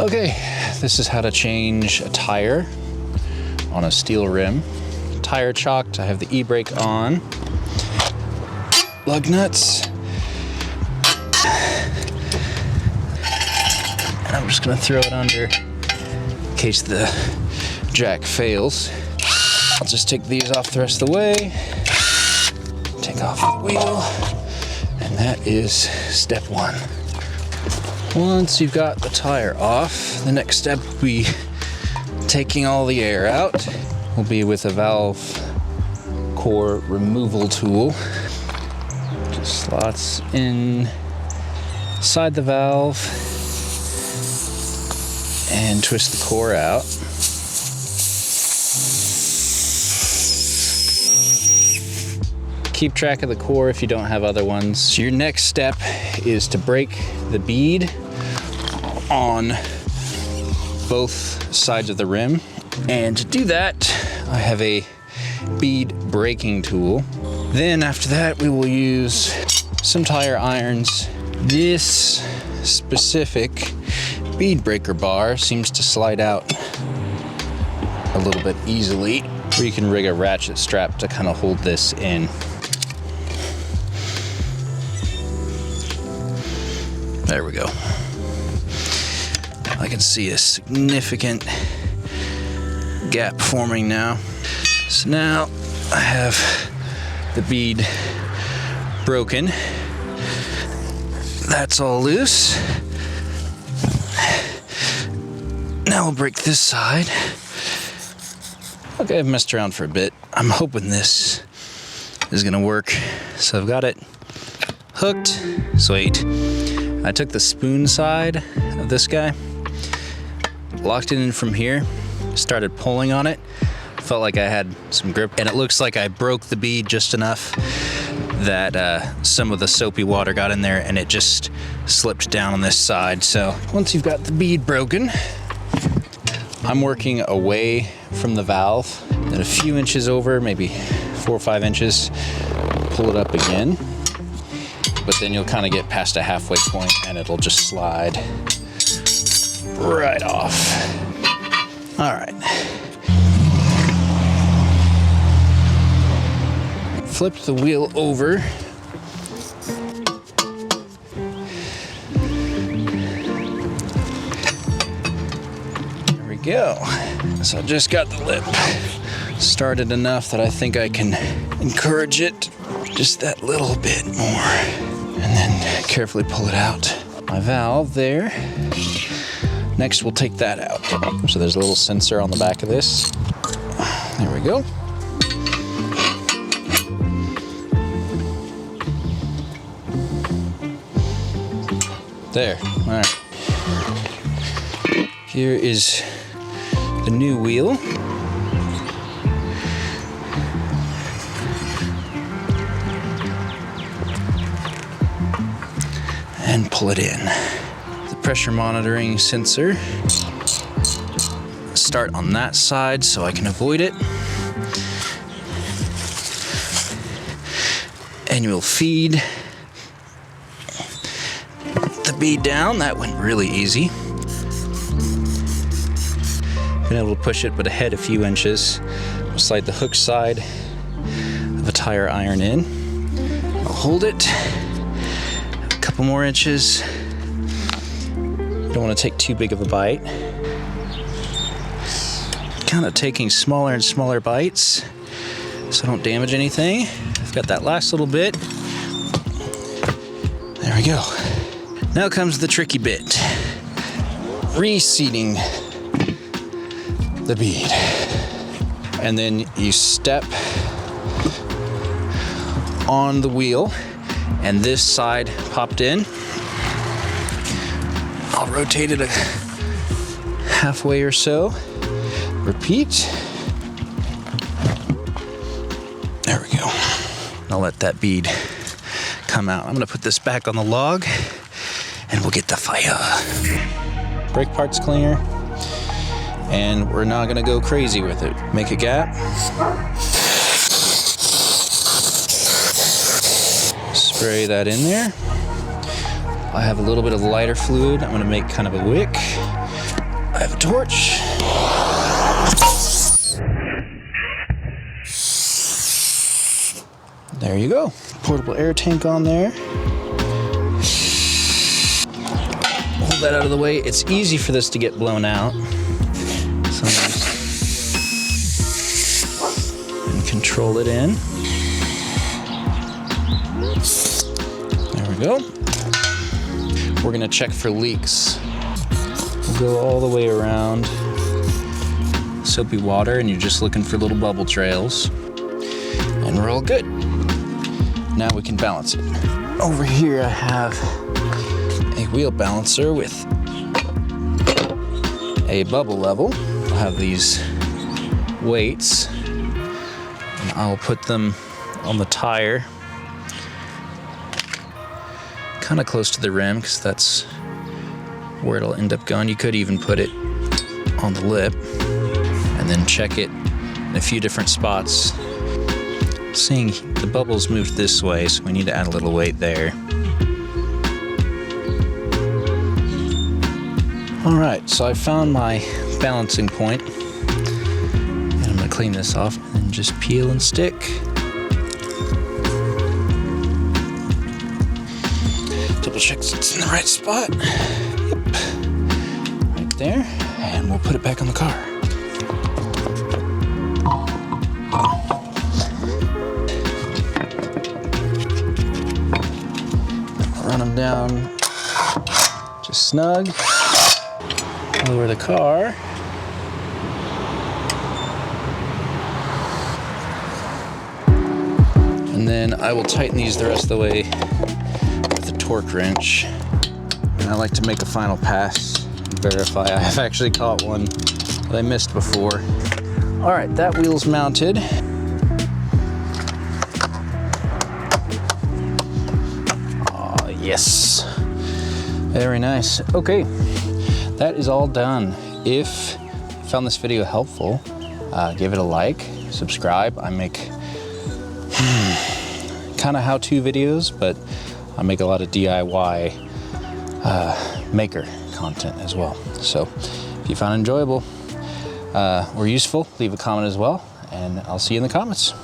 Okay, this is how to change a tire on a steel rim. Tire chocked, I have the e-brake on. Lug nuts. And I'm just gonna throw it under in case the jack fails. I'll just take these off the rest of the way. Take off the wheel. And that is step one. Once you've got the tire off, the next step will be taking all the air out. Will be with a valve core removal tool. Just slots inside the valve and twist the core out. Keep track of the core if you don't have other ones. So your next step is to break the bead on both sides of the rim. And to do that, I have a bead breaking tool. Then after that, we will use some tire irons. This specific bead breaker bar seems to slide out a little bit easily, where you can rig a ratchet strap to kind of hold this in. There we go. I can see a significant gap forming now. So now I have the bead broken. That's all loose. Now we'll break this side. Okay, I've messed around for a bit. I'm hoping this is gonna work. So I've got it hooked. Sweet. I took the spoon side of this guy, locked it in from here, started pulling on it. Felt like I had some grip, and it looks like I broke the bead just enough that some of the soapy water got in there and it just slipped down on this side. So once you've got the bead broken, I'm working away from the valve, then a few inches over, maybe 4 or 5 inches, pull it up again. But then you'll kind of get past a halfway point and it'll just slide right off. All right. Flip the wheel over. There we go. So I just got the lip started enough that I think I can encourage it just that little bit more. And then carefully pull it out. My valve there. Next, we'll take that out. So there's a little sensor on the back of this. There we go. There, all right. Here is the new wheel. And pull it in. The pressure monitoring sensor. Start on that side so I can avoid it. And you'll feed the bead down. That went really easy. Been able to push it, but ahead a few inches. We'll slide the hook side of a tire iron in. I'll hold it. Couple more inches. Don't want to take too big of a bite. Kind of taking smaller and smaller bites so I don't damage anything. I've got that last little bit. There we go. Now comes the tricky bit. Reseating the bead. And then you step on the wheel. And this side popped in. I'll rotate it a halfway or so. Repeat. There we go. I'll let that bead come out. I'm gonna put this back on the log and we'll get the fire. Brake parts cleaner. And we're not gonna go crazy with it. Make a gap. Spray that in there. I have a little bit of lighter fluid. I'm gonna make kind of a wick. I have a torch. There you go. Portable air tank on there. Hold that out of the way. It's easy for this to get blown out. So and control it in. There we go. We're gonna check for leaks. We'll go all the way around soapy water, and you're just looking for little bubble trails. And we're all good. Now we can balance it. Over here I have a wheel balancer with a bubble level. I'll have these weights, and I'll put them on the tire, kind of close to the rim, because that's where it'll end up going. You could even put it on the lip and then check it in a few different spots. Seeing the bubbles moved this way, so we need to add a little weight there. All right, so I found my balancing point, and I'm gonna clean this off and just peel and stick. Double check it's in the right spot. Yep, right there, and we'll put it back on the car. Run them down just snug. Lower the car. And then I will tighten these the rest of the way with a torque wrench. And I like to make a final pass and verify I have actually caught one that I missed before. All right, that wheel's mounted. Oh, yes. Very nice. Okay. That is all done. If you found this video helpful, give it a like, subscribe. I make kind of how-to videos, but I make a lot of DIY maker content as well. So if you found it enjoyable or useful, leave a comment as well, and I'll see you in the comments.